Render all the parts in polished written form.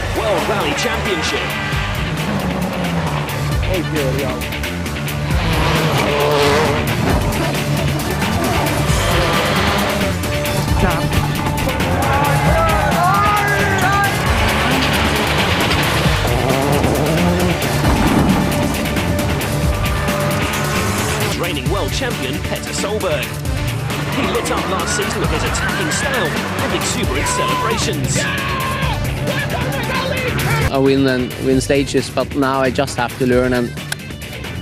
4th World Rally Championship. Reigning world champion Petter Solberg. He lit up last season with his attacking style and exuberant celebrations. I win stages, but now I just have to learn and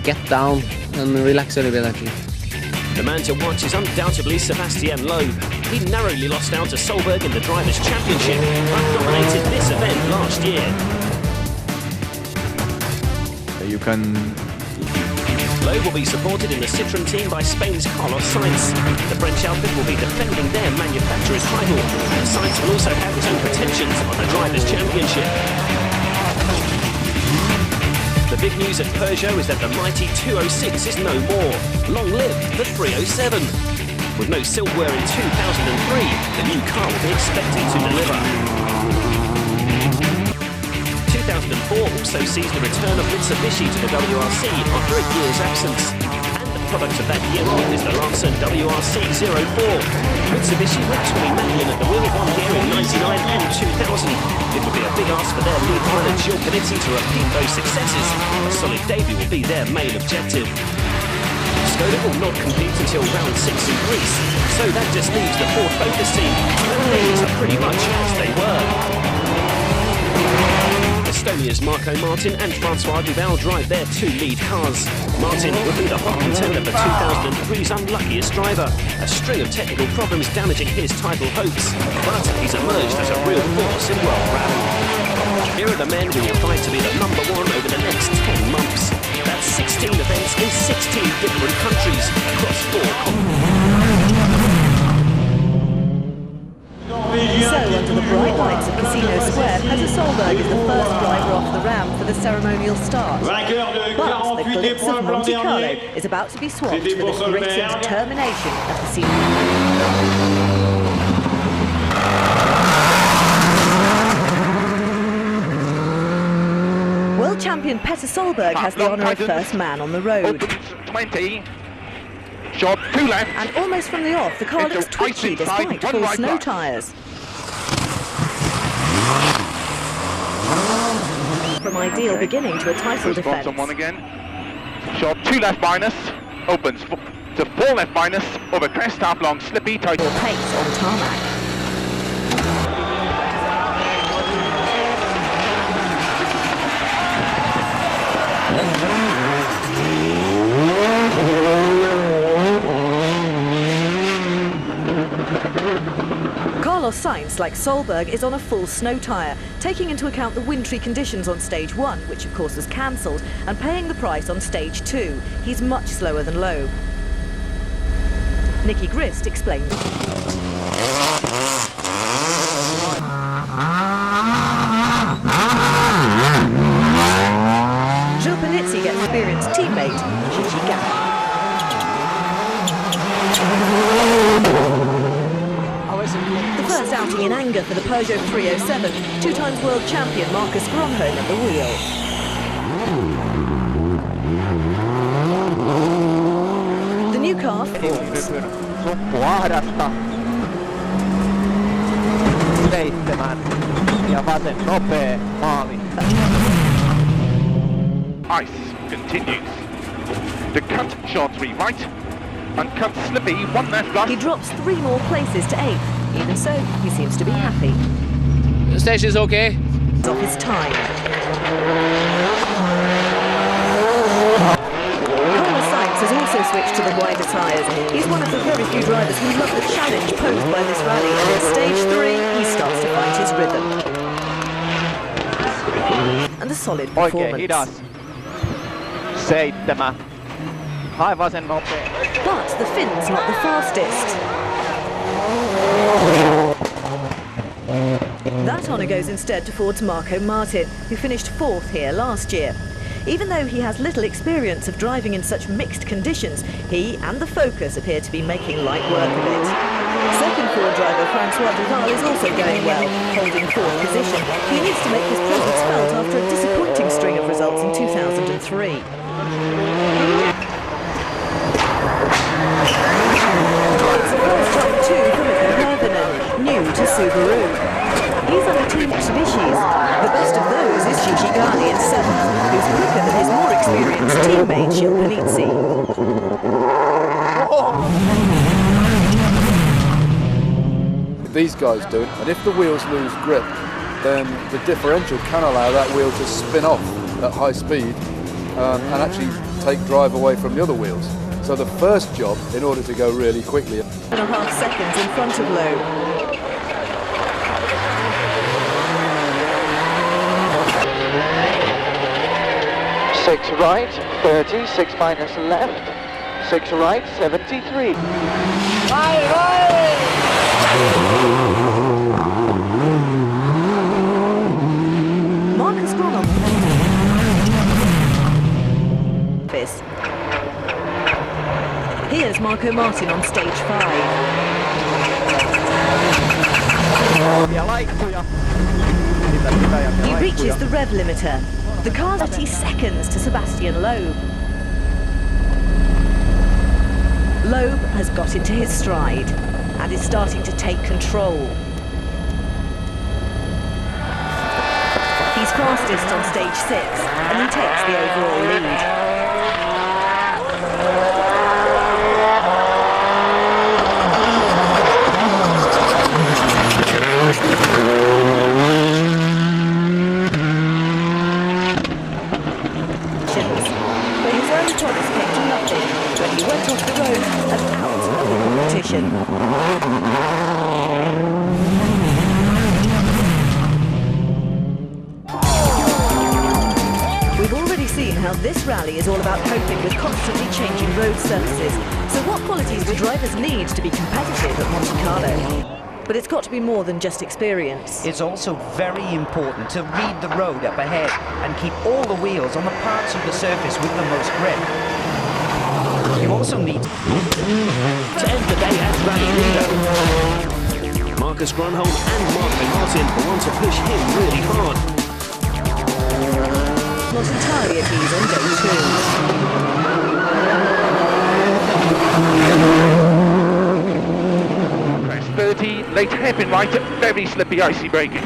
get down and relax a little bit, I think. The man to watch is undoubtedly Sebastian Loeb. He narrowly lost out to Solberg in the Drivers' Championship, but dominated this event last year. You can... Loeb will be supported in the Citroën team by Spain's Carlo. The French outfit will be defending their manufacturer's title. Sainz will also have his own pretensions on the Drivers' Championship. The big news at Peugeot is that the mighty 206 is no more. Long live the 307. With no silverware in 2003, the new car will be expected to deliver. 2004 also sees the return of Mitsubishi to the WRC after a year's absence. And the product of that year on is the Lancer WRC 04. Mitsubishi with Tommy Macklin at the wheel one year in 99 and 2000. It would be a big ask for their lead driver Gilles Canetti to repeat those successes. A solid debut will be their main objective. Skoda will not compete until round 6 in Greece, so that just leaves the Ford Focus team, and things are pretty much as they were. Estonia's Marco Martin and Francois Duval drive their two lead cars. Martin will be the hot contender for 2003's unluckiest driver. A string of technical problems damaging his title hopes, but he's emerged as a real force in World Rally. Here are the men who will fight to be the number one over the next 10 months. That's 16 events in 16 different countries across 4 continents. So, under the bright lights of Casino Square, Petter Solberg is the first driver off the ramp for the ceremonial start. But the glitz of Monte Carlo is about to be swapped for the grit and determination of the season. World champion Petter Solberg has the honour of first man on the road. 20. Shot 2 left. And almost from the off, the car looks twitchy despite full snow tyres. From ideal beginning to a title defence. One again. Shot 2 left minus. Opens to 4 left minus over crest half long slippy tight. Pace on tarmac. Carlo Sainz, like Solberg, is on a full snow tyre, taking into account the wintry conditions on stage 1, which of course was cancelled, and paying the price on stage 2. He's much slower than Loeb. Nicky Grist explained. Gilles Canetti gets experienced teammate Gigi Gap. The first outing in anger for the Peugeot 307, 2-time world champion Marcus Grönholm at the wheel. The new car forms. Ice continues. The cut short 3 right. And cut slippy 1 left last. He drops 3 more places to 8th. Even so, he seems to be happy. The station's okay. It's off his time. Carlo Sainz has also switched to the wider tyres. He's one of the very few drivers who love the challenge posed by this rally, and in stage 3 he starts to find his rhythm. And a solid performance. Oikein hidas. 7. Aivan nopea. But the Finn's not the fastest. That honour goes instead to Ford's Marco Martin, who finished 4th here last year. Even though he has little experience of driving in such mixed conditions, he and the Focus appear to be making light work of it. Second Ford driver Francois Duval is also going well, holding 4th position. He needs to make his after a disappointing string of results in 2003. It's the first time too for Mikko Hirvonen, new to Subaru. He's on the Team Mitsubishi's. The best of those is Shishigani in 7th, who's quicker than his more experienced teammate Gilles Panizzi. These guys do it, and if the wheels lose grip, then the differential can allow that wheel to spin off at high speed and actually take drive away from the other wheels. So the first job, in order to go really quickly... 1.5 seconds in front of Loeb. Six right, 30, 6 minus left, 6 right, 73. Marcus Gronholm. Here's Marco Martin on stage 5. He reaches the rev limiter. The car's 30 seconds to Sebastian Loeb. Loeb has got into his stride and is starting to take control. He's fastest on stage 6 and he takes the overall lead. But his own promise came to nothing when he went off the road and out of the competition. We've already seen how this rally is all about coping with constantly changing road surfaces. So what qualities do drivers need to be competitive at Monte Carlo? But it's got to be more than just experience. It's also very important to read the road up ahead and keep all the wheels on the parts of the surface with the most grip. You also need to end the day as rally leader. Marcus Gronholm and Marco Martin want to push him really hard. Not entirely at ease on day 30, late hairpin right, very slippy, icy braking.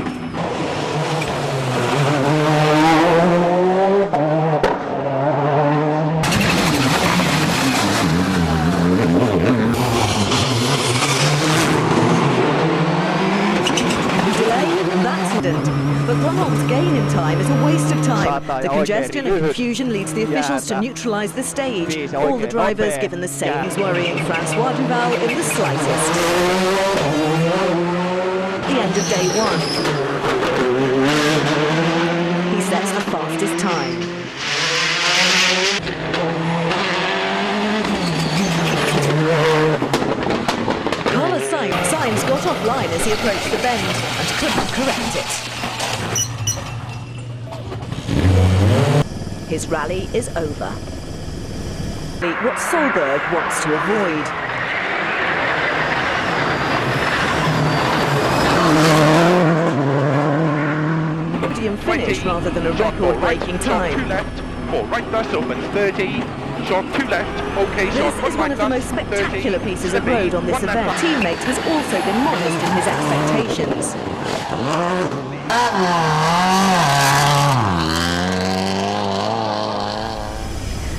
But Gronholm's gain in time is a waste of time. The congestion and confusion leads the officials to neutralise the stage. All the drivers given the same is worrying Francois Duval in the slightest. The end of day 1. He sets the fastest time. Carlo Sainz got offline as he approached the bend and couldn't correct it. His rally is over. What Solberg wants to avoid. Podium finish rather than a record-breaking time. 2 left, 4 right bus opens 30, short 2 left, okay, short this is one of the most spectacular pieces of road on this event. Teammate has also been modest in his expectations.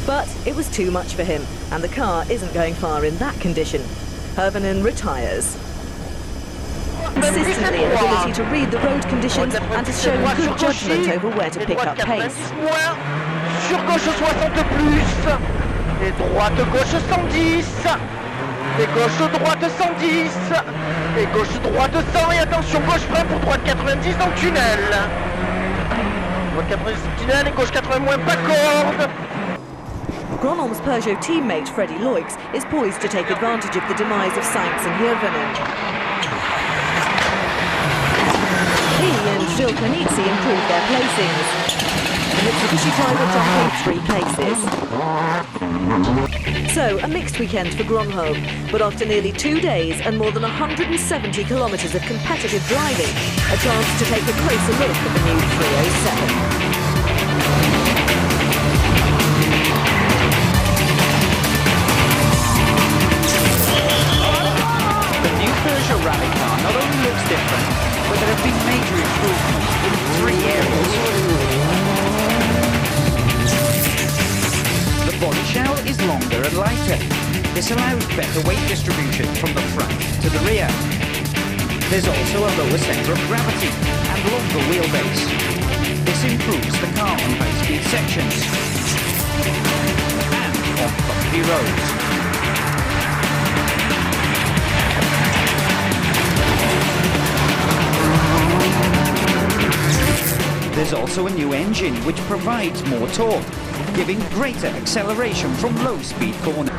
But it was too much for him, and the car isn't going far in that condition. Hirvonen retires. Consistently an ability to read the road conditions and has shown good judgment over where to pick up pace. Sur gauche 60 plus, et droite gauche 110, et gauche droite 110, et gauche droite 100, et attention gauche frein pour droite 90 dans le tunnel. Droite 90 tunnel et gauche 80 moins pas corde. Gronholm's Peugeot teammate Freddie Loix is poised to take advantage of the demise of Sainz and Hirvonen. He and Gilles Panizzi improved their placings. The Mitsubishi driver jumped 3 places. So, a mixed weekend for Gronholm, but after nearly 2 days and more than 170 kilometres of competitive driving, a chance to take a closer look at the new 307. This allows better weight distribution from the front to the rear. There's also a lower centre of gravity and longer wheelbase. This improves the car on high-speed sections and on bumpy roads. There's also a new engine which provides more torque, giving greater acceleration from low-speed corners.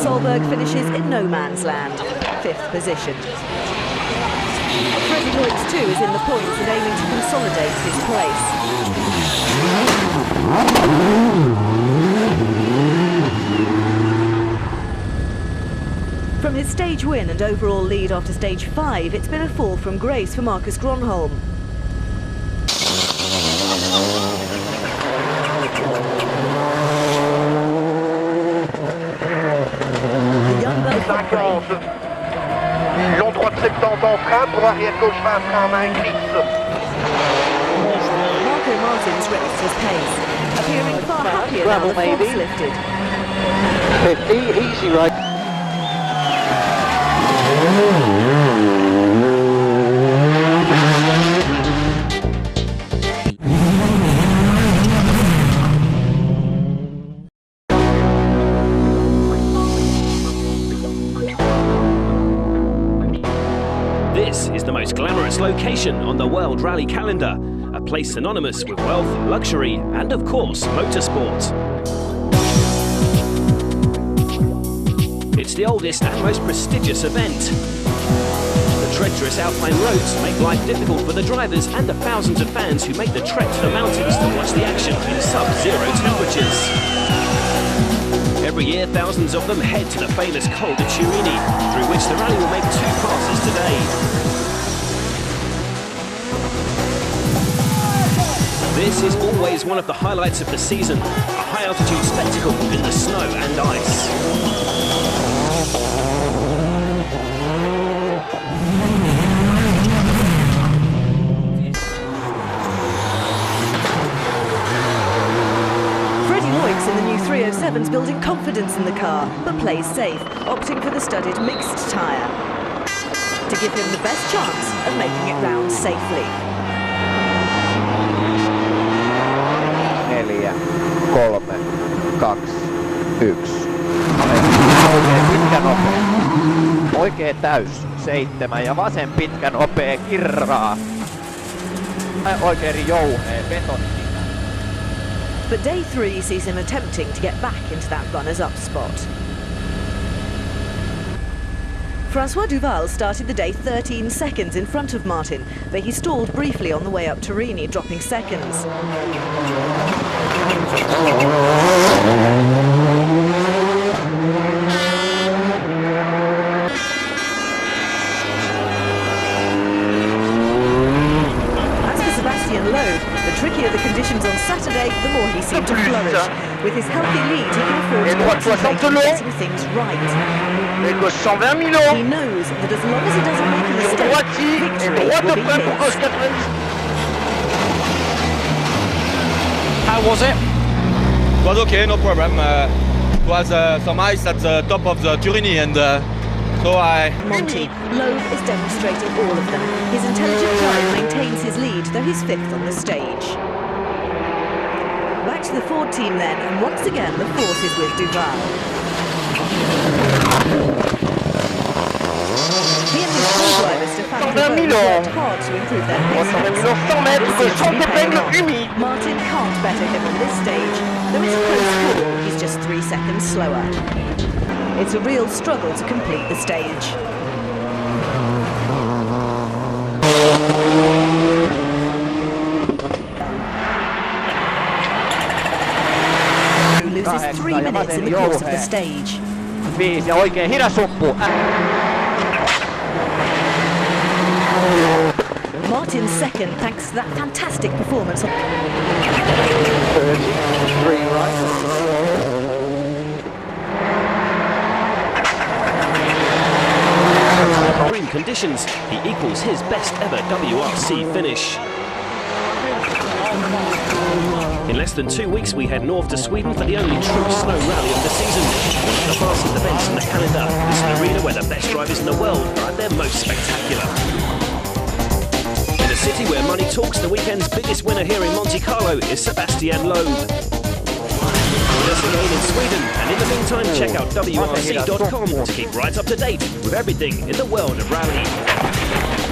Solberg finishes in no man's land, 5th position. Freddie Loix too is in the points and aiming to consolidate his place. From his stage win and overall lead after stage 5, it's been a fall from grace for Marcus Gronholm. Long droite 70 en frein pour arrière gauche 20 frein en main glisse. Marco Martins raised his pace, appearing far happier now the fog's lifted. 50, easy right. This is the most glamorous location on the World Rally calendar, a place synonymous with wealth, luxury, and of course, motorsport. It's the oldest and most prestigious event. The treacherous alpine roads make life difficult for the drivers and the thousands of fans who make the trek to the mountains to watch the action in sub-zero temperatures. Every year, thousands of them head to the famous Col de Turini, through which the rally will make 2 passes today. This is always one of the highlights of the season, a high-altitude spectacle in the snow and ice. In the new 307's building confidence in the car, but plays safe, opting for the studded mixed tyre to give him the best chance of making it round safely. 4, 3, 2, 1. Oikein täys 7 ja vasen pitkä nopea kirraa. Oikein jouheen betoni. But day 3 sees him attempting to get back into that runners-up spot. Francois Duval started the day 13 seconds in front of Martin, but he stalled briefly on the way up to Rini, dropping seconds. The trickier the conditions on Saturday, the more he seemed to flourish. With his healthy lead, he can afford to concentrate on getting things right. He knows that as long as he doesn't make a mistake, victory will be his. How was it? It was okay, no problem. It was some ice at the top of the Turini and Monte, Loeb is demonstrating all of them. His intelligent drive maintains his lead, though he's 5th on the stage. Back to the Ford team then, and once again the force is with Duval. He and his co-driver Stefan worked hard to improve their pace. Martin can't better him on this stage. Though it's a close call, he's just 3 seconds slower. It's a real struggle to complete the stage. Who loses 3 minutes in the course of the stage. 5 ja oikein hidas uppu. Martin's second thanks to that fantastic performance. 33 right. Extreme conditions, he equals his best ever WRC finish. In less than 2 weeks, we head north to Sweden for the only true snow rally of the season. One of the fastest events in the calendar. This is an arena where the best drivers in the world are at their most spectacular. In a city where money talks, the weekend's biggest winner here in Monte Carlo is Sebastian Loeb. Join us again in Sweden, and in the meantime, check out WRC.com to keep right up to date with everything in the world of rally.